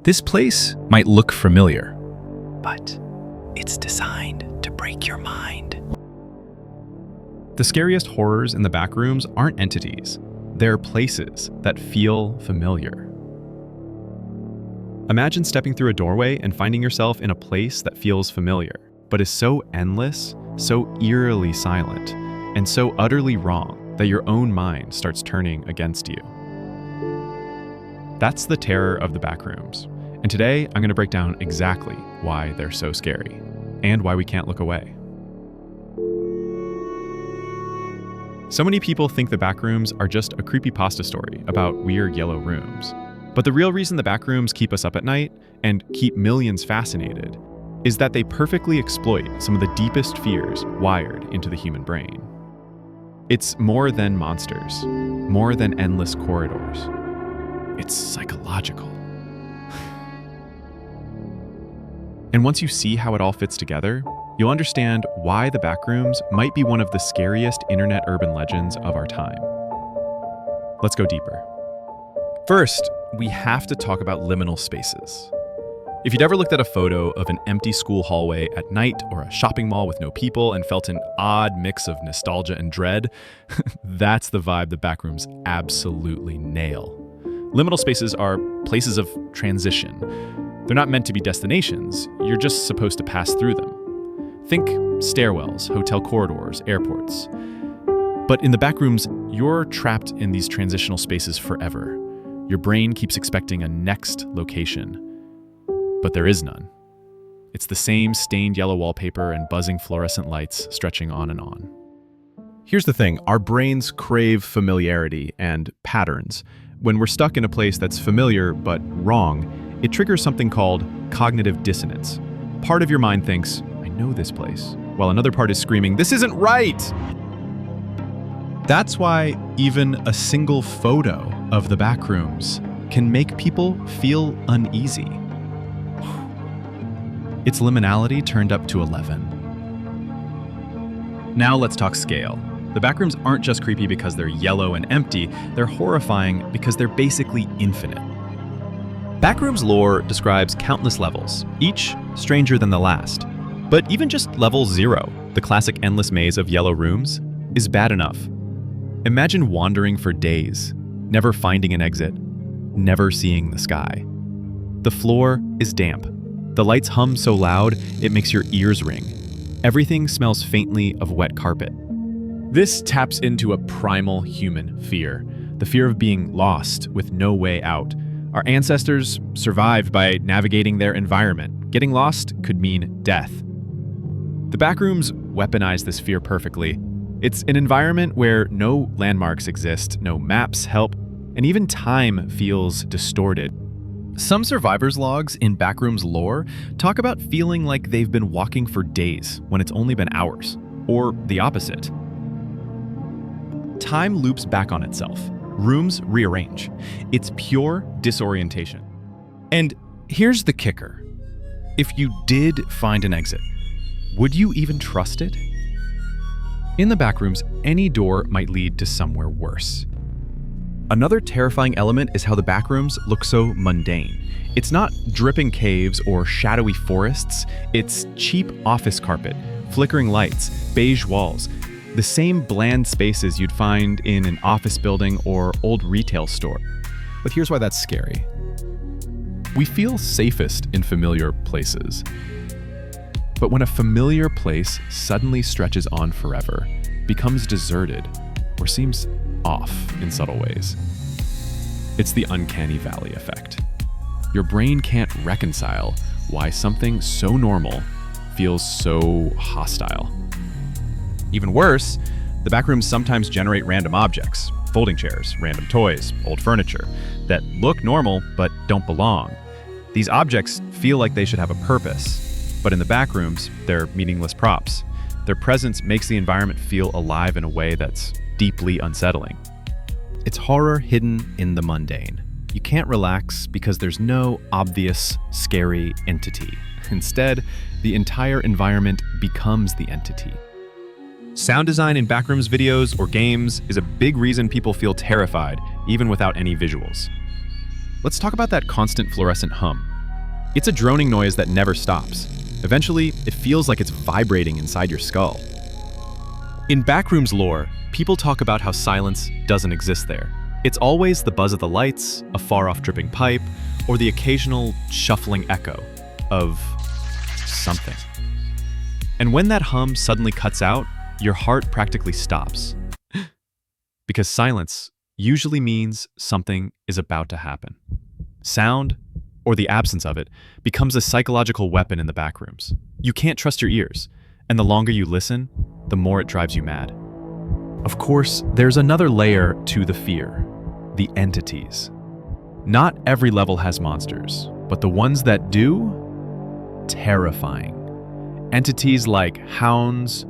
This place might look familiar, but it's designed to break your mind. The scariest horrors in the backrooms aren't entities. They're places that feel familiar. Imagine stepping through a doorway and finding yourself in a place that feels familiar, but is so endless, so eerily silent, and so utterly wrong that your own mind starts turning against you. That's the terror of the backrooms. And today, I'm going to break down exactly why they're so scary and why we can't look away. So many people think the backrooms are just a creepypasta story about weird yellow rooms. But the real reason the backrooms keep us up at night and keep millions fascinated is that they perfectly exploit some of the deepest fears wired into the human brain. It's more than monsters, more than endless corridors. It's psychological. And once you see how it all fits together, you'll understand why the backrooms might be one of the scariest internet urban legends of our time. Let's go deeper. First, we have to talk about liminal spaces. If you'd ever looked at a photo of an empty school hallway at night or a shopping mall with no people and felt an odd mix of nostalgia and dread, that's the vibe the backrooms absolutely nail. Liminal spaces are places of transition. They're not meant to be destinations, you're just supposed to pass through them. Think stairwells, hotel corridors, airports. But in the backrooms, you're trapped in these transitional spaces forever. Your brain keeps expecting a next location, but there is none. It's the same stained yellow wallpaper and buzzing fluorescent lights stretching on and on. Here's the thing, our brains crave familiarity and patterns. When we're stuck in a place that's familiar but wrong, it triggers something called cognitive dissonance. Part of your mind thinks, I know this place, while another part is screaming, this isn't right! That's why even a single photo of the backrooms can make people feel uneasy. It's liminality turned up to 11. Now let's talk scale. The backrooms aren't just creepy because they're yellow and empty, they're horrifying because they're basically infinite. Backrooms lore describes countless levels, each stranger than the last. But even just level 0, the classic endless maze of yellow rooms, is bad enough. Imagine wandering for days, never finding an exit, never seeing the sky. The floor is damp. The lights hum so loud, it makes your ears ring. Everything smells faintly of wet carpet. This taps into a primal human fear, the fear of being lost with no way out. Our ancestors survived by navigating their environment. Getting lost could mean death. The backrooms weaponize this fear perfectly. It's an environment where no landmarks exist, no maps help, and even time feels distorted. Some survivors' logs in backrooms lore talk about feeling like they've been walking for days when it's only been hours, or the opposite. Time loops back on itself. Rooms rearrange. It's pure disorientation. And here's the kicker. If you did find an exit, would you even trust it? In the backrooms, any door might lead to somewhere worse. Another terrifying element is how the backrooms look so mundane. It's not dripping caves or shadowy forests, it's cheap office carpet, flickering lights, beige walls, the same bland spaces you'd find in an office building or old retail store. But here's why that's scary. We feel safest in familiar places. But when a familiar place suddenly stretches on forever, becomes deserted, or seems off in subtle ways, it's the uncanny valley effect. Your brain can't reconcile why something so normal feels so hostile. Even worse, the backrooms sometimes generate random objects, folding chairs, random toys, old furniture, that look normal but don't belong. These objects feel like they should have a purpose, but in the backrooms, they're meaningless props. Their presence makes the environment feel alive in a way that's deeply unsettling. It's horror hidden in the mundane. You can't relax because there's no obvious, scary entity. Instead, the entire environment becomes the entity. Sound design in backrooms videos or games is a big reason people feel terrified, even without any visuals. Let's talk about that constant fluorescent hum. It's a droning noise that never stops. Eventually, it feels like it's vibrating inside your skull. In Backrooms lore, people talk about how silence doesn't exist there. It's always the buzz of the lights, a far-off dripping pipe, or the occasional shuffling echo of something. And when that hum suddenly cuts out, your heart practically stops. Because silence usually means something is about to happen. Sound, or the absence of it, becomes a psychological weapon in the backrooms. You can't trust your ears, and the longer you listen, the more it drives you mad. Of course, there's another layer to the fear: the entities. Not every level has monsters, but the ones that do, terrifying. Entities like hounds,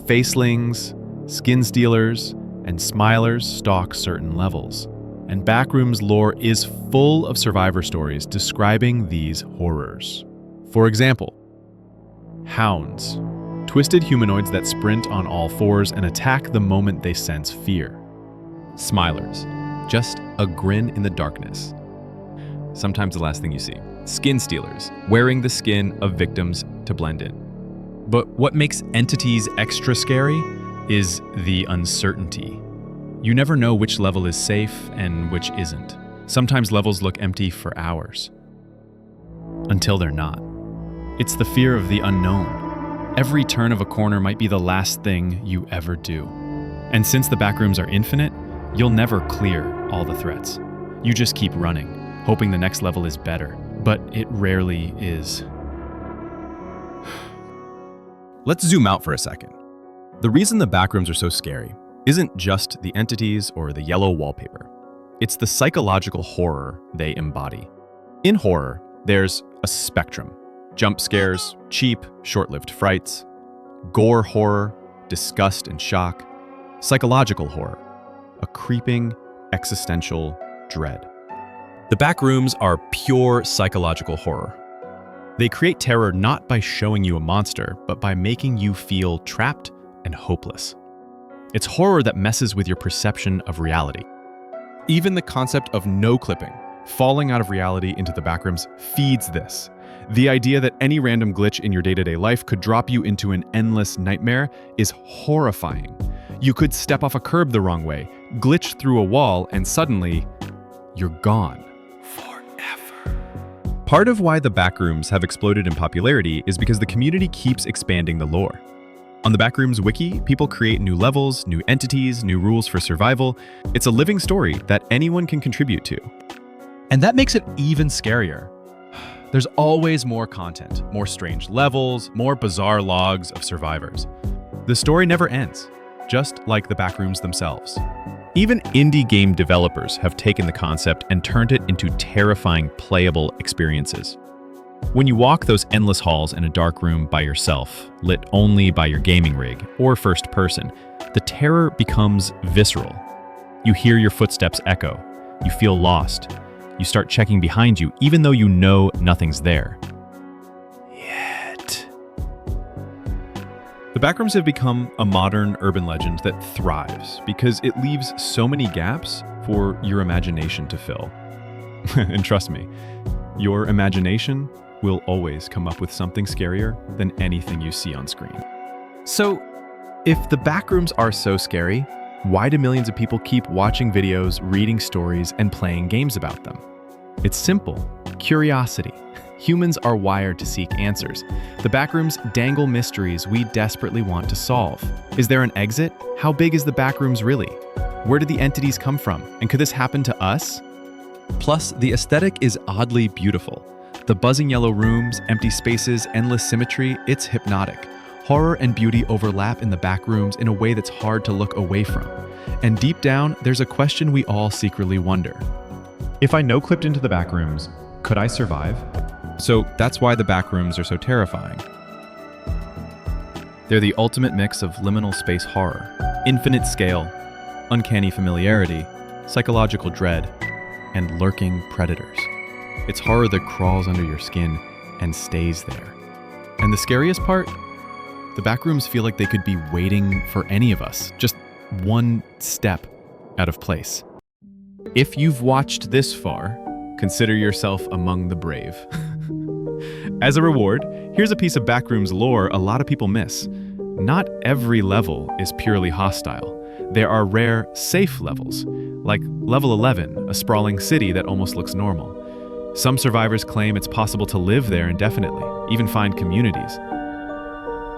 facelings, skin stealers, and smilers stalk certain levels. And Backrooms lore is full of survivor stories describing these horrors. For example, hounds, twisted humanoids that sprint on all fours and attack the moment they sense fear. Smilers, just a grin in the darkness. Sometimes the last thing you see. Skin stealers, wearing the skin of victims to blend in. But what makes entities extra scary is the uncertainty. You never know which level is safe and which isn't. Sometimes levels look empty for hours. Until they're not. It's the fear of the unknown. Every turn of a corner might be the last thing you ever do. And since the backrooms are infinite, you'll never clear all the threats. You just keep running, hoping the next level is better. But it rarely is. Let's zoom out for a second. The reason the backrooms are so scary isn't just the entities or the yellow wallpaper. It's the psychological horror they embody. In horror, there's a spectrum. Jump scares, cheap, short-lived frights, gore horror, disgust and shock, psychological horror, a creeping, existential dread. The backrooms are pure psychological horror. They create terror not by showing you a monster, but by making you feel trapped and hopeless. It's horror that messes with your perception of reality. Even the concept of no clipping, falling out of reality into the backrooms, feeds this. The idea that any random glitch in your day-to-day life could drop you into an endless nightmare is horrifying. You could step off a curb the wrong way, glitch through a wall, and suddenly, you're gone. Forever. Part of why the backrooms have exploded in popularity is because the community keeps expanding the lore. On the Backrooms wiki, people create new levels, new entities, new rules for survival. It's a living story that anyone can contribute to. And that makes it even scarier. There's always more content, more strange levels, more bizarre logs of survivors. The story never ends, just like the backrooms themselves. Even indie game developers have taken the concept and turned it into terrifying playable experiences. When you walk those endless halls in a dark room by yourself, lit only by your gaming rig or first person, the terror becomes visceral. You hear your footsteps echo. You feel lost. You start checking behind you, even though you know nothing's there. Yet. The backrooms have become a modern urban legend that thrives because it leaves so many gaps for your imagination to fill. And trust me, your imagination will always come up with something scarier than anything you see on screen. So, if the backrooms are so scary, why do millions of people keep watching videos, reading stories, and playing games about them? It's simple. Curiosity. Humans are wired to seek answers. The backrooms dangle mysteries we desperately want to solve. Is there an exit? How big is the backrooms really? Where did the entities come from? And could this happen to us? Plus, the aesthetic is oddly beautiful. The buzzing yellow rooms, empty spaces, endless symmetry, it's hypnotic. Horror and beauty overlap in the backrooms in a way that's hard to look away from. And deep down, there's a question we all secretly wonder. If I no-clipped into the backrooms, could I survive? So that's why the backrooms are so terrifying. They're the ultimate mix of liminal space horror, infinite scale, uncanny familiarity, psychological dread, and lurking predators. It's horror that crawls under your skin and stays there. And the scariest part? The backrooms feel like they could be waiting for any of us, just one step out of place. If you've watched this far, consider yourself among the brave. As a reward, here's a piece of Backrooms lore a lot of people miss. Not every level is purely hostile. There are rare, safe levels, like level 11, a sprawling city that almost looks normal. Some survivors claim it's possible to live there indefinitely, even find communities.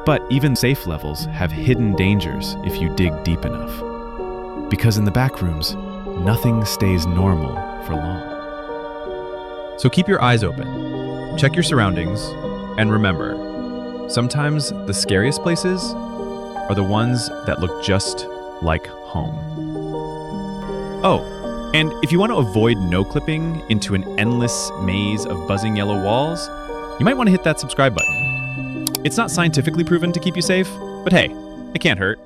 But even safe levels have hidden dangers if you dig deep enough. Because in the Backrooms, nothing stays normal for long. So keep your eyes open, check your surroundings, and remember, sometimes the scariest places are the ones that look just like home. Oh, and if you want to avoid no-clipping into an endless maze of buzzing yellow walls, you might want to hit that subscribe button. It's not scientifically proven to keep you safe, but hey, it can't hurt.